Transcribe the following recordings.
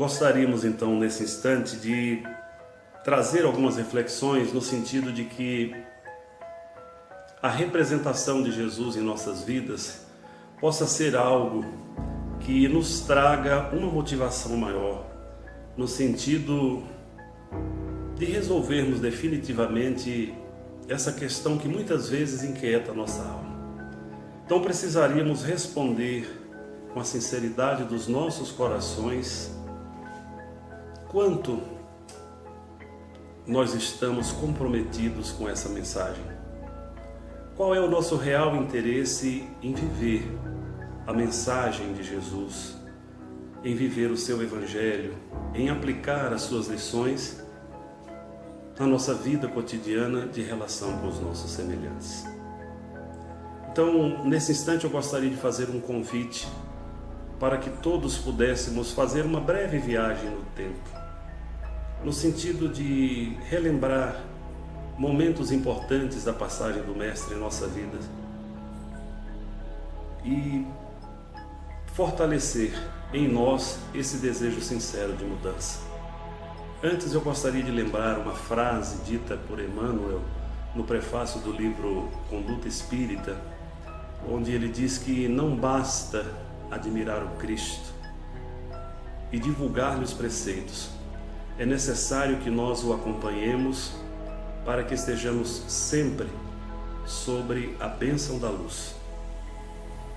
Gostaríamos então nesse instante de trazer algumas reflexões no sentido de que a representação de Jesus em nossas vidas possa ser algo que nos traga uma motivação maior, no sentido de resolvermos definitivamente essa questão que muitas vezes inquieta a nossa alma. Então precisaríamos responder com a sinceridade dos nossos corações quanto nós estamos comprometidos com essa mensagem. Qual é o nosso real interesse em viver a mensagem de Jesus, em viver o seu Evangelho, em aplicar as suas lições na nossa vida cotidiana de relação com os nossos semelhantes. Então, nesse instante eu gostaria de fazer um convite para que todos pudéssemos fazer uma breve viagem no tempo, no sentido de relembrar momentos importantes da passagem do Mestre em nossa vida e fortalecer em nós esse desejo sincero de mudança. Antes eu gostaria de lembrar uma frase dita por Emmanuel no prefácio do livro Conduta Espírita, onde ele diz que não basta admirar o Cristo e divulgar-lhe os preceitos, é necessário que nós o acompanhemos para que estejamos sempre sobre a bênção da luz.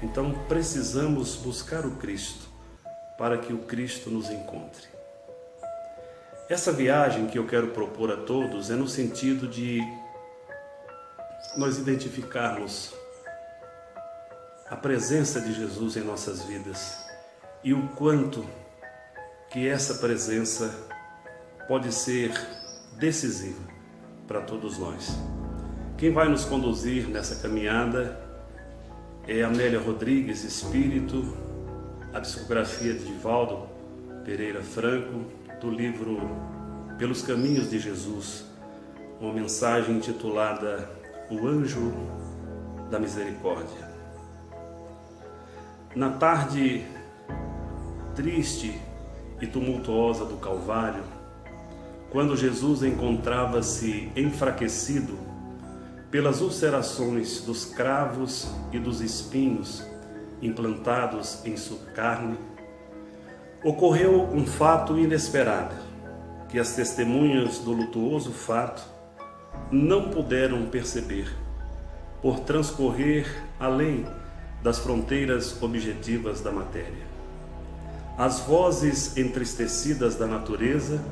Então precisamos buscar o Cristo para que o Cristo nos encontre. Essa viagem que eu quero propor a todos é no sentido de nós identificarmos a presença de Jesus em nossas vidas e o quanto que essa presença pode ser decisiva para todos nós. Quem vai nos conduzir nessa caminhada é Amélia Rodrigues, Espírito, a psicografia de Divaldo Pereira Franco, do livro Pelos Caminhos de Jesus, uma mensagem intitulada O Anjo da Misericórdia. Na tarde triste e tumultuosa do Calvário, quando Jesus encontrava-se enfraquecido pelas ulcerações dos cravos e dos espinhos implantados em sua carne, ocorreu um fato inesperado, que as testemunhas do lutuoso fato não puderam perceber, por transcorrer além das fronteiras objetivas da matéria. As vozes entristecidas da natureza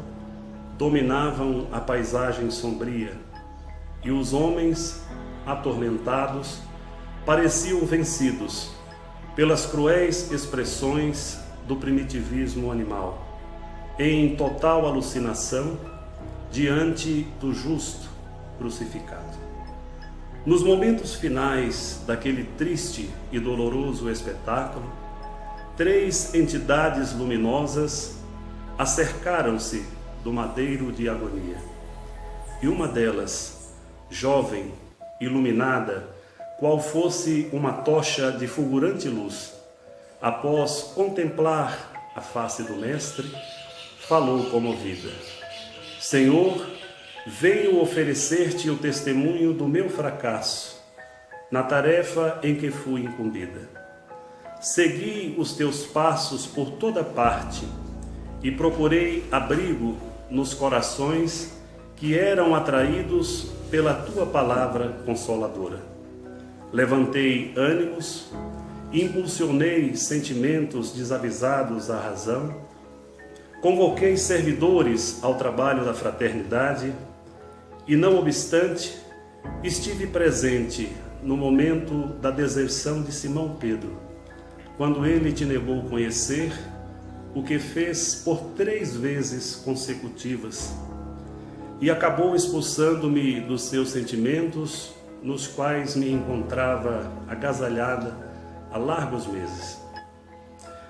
dominavam a paisagem sombria, e os homens, atormentados, pareciam vencidos pelas cruéis expressões do primitivismo animal, em total alucinação diante do justo crucificado. Nos momentos finais daquele triste e doloroso espetáculo, três entidades luminosas acercaram-se do madeiro de agonia, e uma delas, jovem, iluminada, qual fosse uma tocha de fulgurante luz, após contemplar a face do Mestre, falou comovida: Senhor, venho oferecer-te o testemunho do meu fracasso na tarefa em que fui incumbida. Segui os teus passos por toda parte e procurei abrigo nos corações que eram atraídos pela tua palavra consoladora. Levantei ânimos, impulsionei sentimentos desavisados à razão, convoquei servidores ao trabalho da fraternidade e, não obstante, estive presente no momento da deserção de Simão Pedro, quando ele te negou conhecer, o que fez por 3 vezes consecutivas, e acabou expulsando-me dos seus sentimentos, nos quais me encontrava agasalhada há largos meses.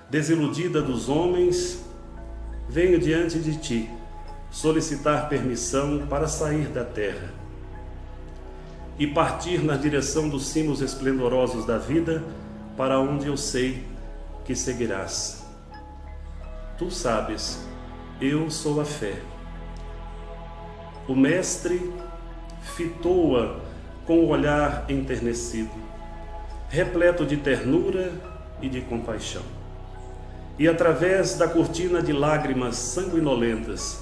Desiludida dos homens, venho diante de ti solicitar permissão para sair da terra e partir na direção dos cimos esplendorosos da vida, para onde eu sei que seguirás. Tu sabes eu sou a fé. O mestre fitou-a com o olhar enternecido, repleto de ternura e de compaixão. E através da cortina de lágrimas sanguinolentas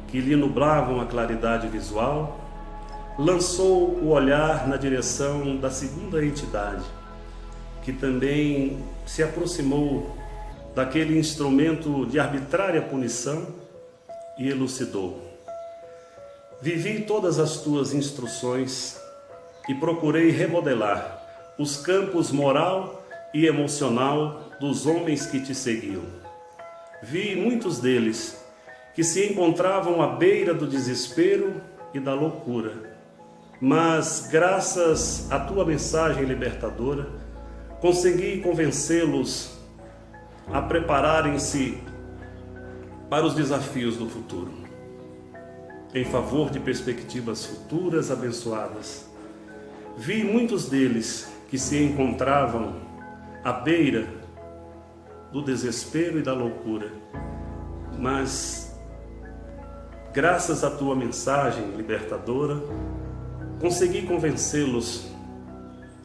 que lhe nublavam a claridade visual, lançou o olhar na direção da segunda entidade, que também se aproximou daquele instrumento de arbitrária punição e elucidou: vivi todas as tuas instruções e procurei remodelar os campos moral e emocional dos homens que te seguiam. Vi muitos deles que se encontravam à beira do desespero e da loucura, mas graças à tua mensagem libertadora, consegui convencê-los a prepararem-se para os desafios do futuro, em favor de perspectivas futuras abençoadas. Vi muitos deles que se encontravam à beira do desespero e da loucura, mas graças à tua mensagem libertadora, consegui convencê-los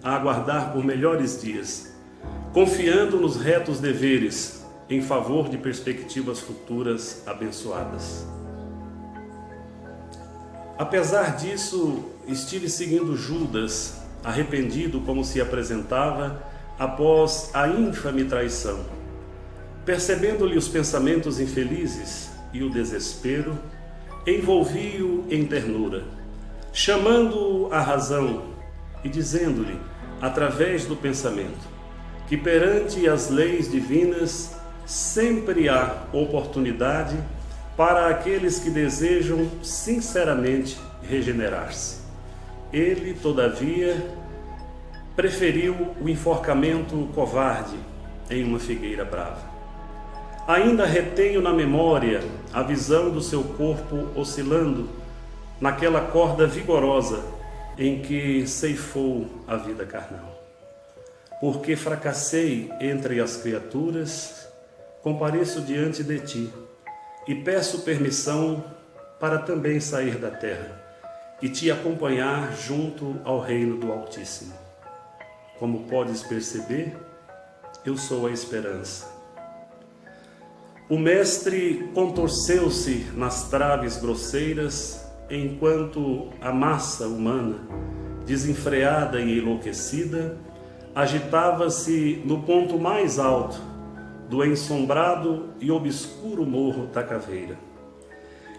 a aguardar por melhores dias, confiando nos retos deveres em favor de perspectivas futuras abençoadas. Apesar disso, estive seguindo Judas, arrependido como se apresentava após a ínfame traição. Percebendo-lhe os pensamentos infelizes e o desespero, envolvi-o em ternura, chamando-o à razão e dizendo-lhe, através do pensamento, que perante as leis divinas sempre há oportunidade para aqueles que desejam sinceramente regenerar-se. Ele, todavia, preferiu o enforcamento covarde em uma figueira brava. Ainda retenho na memória a visão do seu corpo oscilando naquela corda vigorosa em que ceifou a vida carnal. Porque fracassei entre as criaturas, compareço diante de ti e peço permissão para também sair da terra e te acompanhar junto ao reino do Altíssimo. Como podes perceber, eu sou a esperança. O mestre contorceu-se nas traves grosseiras, enquanto a massa humana, desenfreada e enlouquecida, agitava-se no ponto mais alto do ensombrado e obscuro morro da Caveira.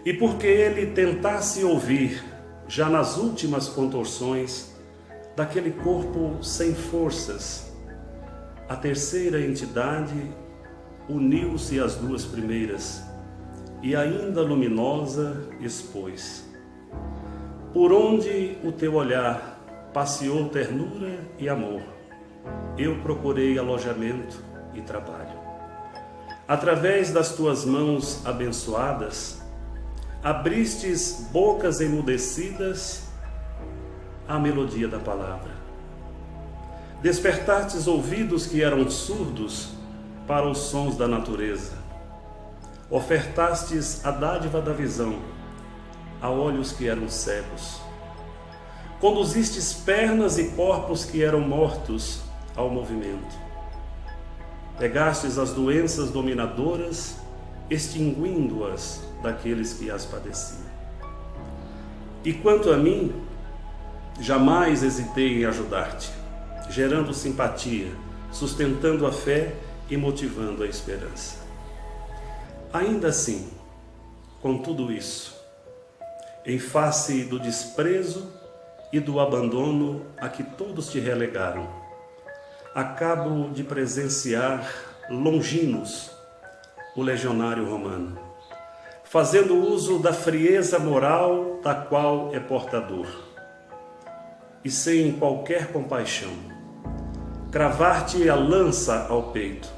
E porque ele tentasse ouvir, já nas últimas contorções, daquele corpo sem forças, a terceira entidade uniu-se às duas primeiras e ainda luminosa expôs: por onde o teu olhar passeou ternura e amor, eu procurei alojamento e trabalho. Através das tuas mãos abençoadas, abristes bocas emudecidas à melodia da palavra. Despertastes ouvidos que eram surdos para os sons da natureza. Ofertastes a dádiva da visão a olhos que eram cegos. Conduzistes pernas e corpos que eram mortos ao movimento. Pegastes as doenças dominadoras, extinguindo-as daqueles que as padeciam. E quanto a mim, jamais hesitei em ajudar-te, gerando simpatia, sustentando a fé e motivando a esperança. Ainda assim, com tudo isso, em face do desprezo e do abandono a que todos te relegaram, acabo de presenciar Longinos, o legionário romano, fazendo uso da frieza moral da qual é portador, e sem qualquer compaixão, cravar-te a lança ao peito,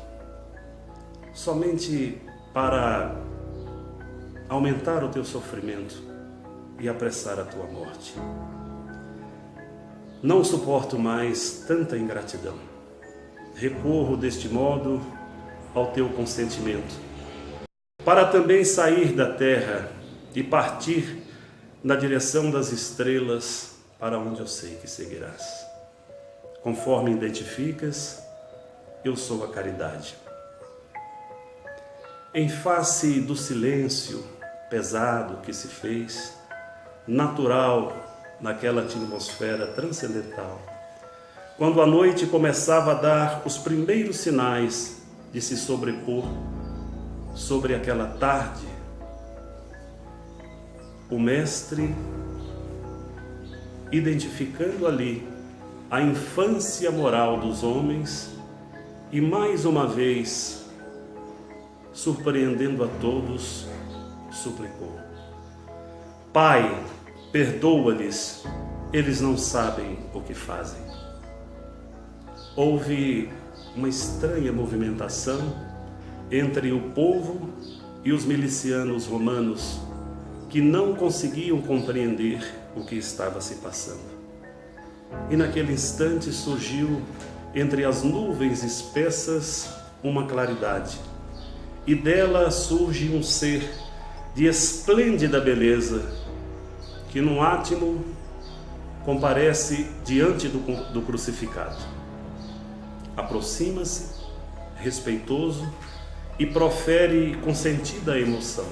somente para aumentar o teu sofrimento e apressar a tua morte. Não suporto mais tanta ingratidão. Recorro deste modo ao teu consentimento, para também sair da terra e partir na direção das estrelas, para onde eu sei que seguirás. Conforme identificas, eu sou a caridade. Em face do silêncio pesado que se fez, natural naquela atmosfera transcendental, quando a noite começava a dar os primeiros sinais de se sobrepor sobre aquela tarde, o Mestre, identificando ali a infância moral dos homens e mais uma vez, surpreendendo a todos, suplicou: Pai, perdoa-lhes, eles não sabem o que fazem. Houve uma estranha movimentação entre o povo e os milicianos romanos, que não conseguiam compreender o que estava se passando. E naquele instante surgiu entre as nuvens espessas uma claridade, e dela surge um ser de esplêndida beleza, que num átimo comparece diante do crucificado. Aproxima-se, respeitoso, e profere com sentida emoção: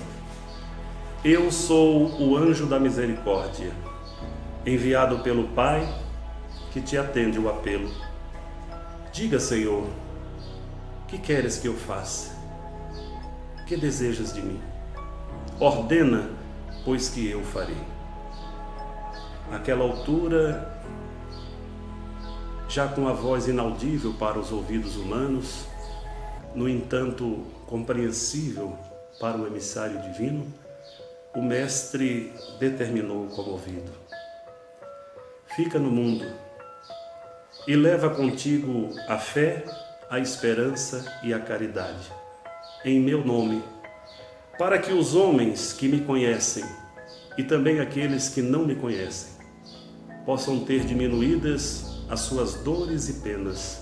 Eu sou o anjo da misericórdia, enviado pelo Pai, que te atende o apelo. Diga, Senhor, que queres que eu faça? Que desejas de mim? Ordena, pois que eu farei. Naquela altura, já com a voz inaudível para os ouvidos humanos, no entanto compreensível para o emissário divino, o Mestre determinou comovido: Fica no mundo e leva contigo a fé, a esperança e a caridade, em meu nome, para que os homens que me conhecem e também aqueles que não me conhecem possam ter diminuídas as suas dores e penas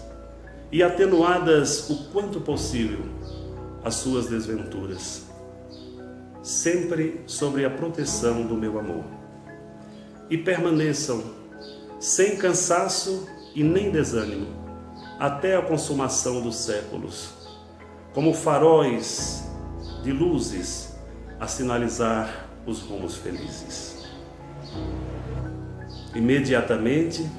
e atenuadas o quanto possível as suas desventuras, sempre sobre a proteção do meu amor, e permaneçam sem cansaço e nem desânimo até a consumação dos séculos, como faróis de luzes a sinalizar os rumos felizes. Imediatamente,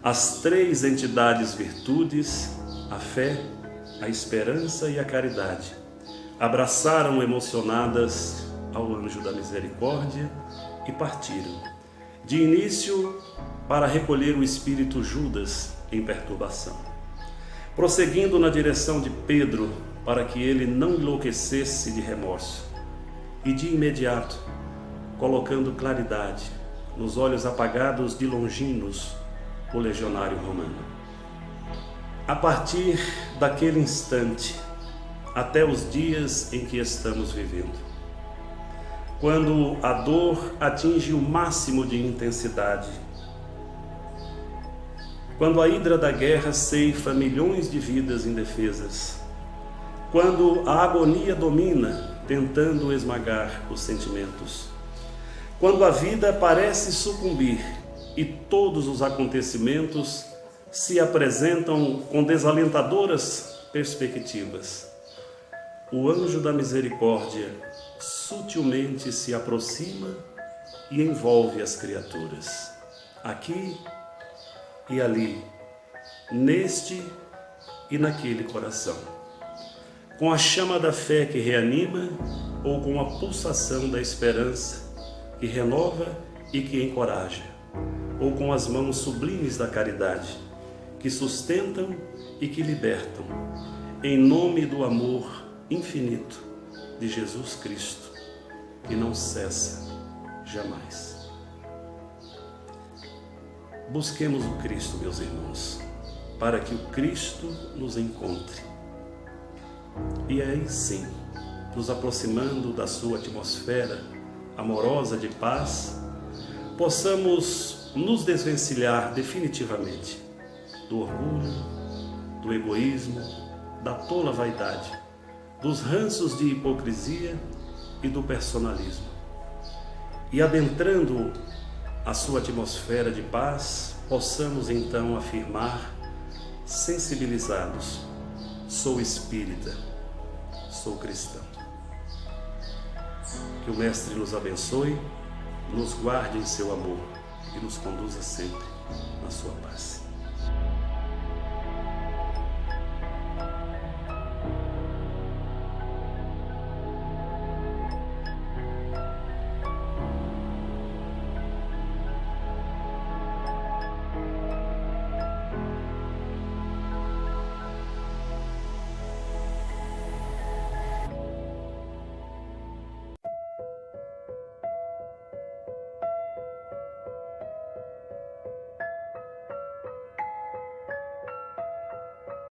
as três entidades virtudes, a fé, a esperança e a caridade, abraçaram emocionadas ao anjo da misericórdia e partiram, de início, para recolher o espírito Judas em perturbação, prosseguindo na direção de Pedro, para que ele não enlouquecesse de remorso, e de imediato, colocando claridade nos olhos apagados de Longinos, o legionário romano. A partir daquele instante, até os dias em que estamos vivendo, quando a dor atinge o máximo de intensidade, quando a hidra da guerra ceifa milhões de vidas indefesas, quando a agonia domina, tentando esmagar os sentimentos, quando a vida parece sucumbir e todos os acontecimentos se apresentam com desalentadoras perspectivas, o anjo da misericórdia sutilmente se aproxima e envolve as criaturas, aqui e ali, neste e naquele coração, com a chama da fé que reanima ou com a pulsação da esperança que renova e que encoraja, ou com as mãos sublimes da caridade que sustentam e que libertam, em nome do amor infinito de Jesus Cristo, que não cessa jamais. Busquemos o Cristo, meus irmãos, para que o Cristo nos encontre. E aí sim, nos aproximando da sua atmosfera amorosa de paz, possamos nos desvencilhar definitivamente do orgulho, do egoísmo, da tola vaidade, dos ranços de hipocrisia e do personalismo. E adentrando a sua atmosfera de paz, possamos então afirmar, sensibilizados: sou espírita, sou cristão. Que o Mestre nos abençoe, nos guarde em seu amor e nos conduza sempre na sua paz.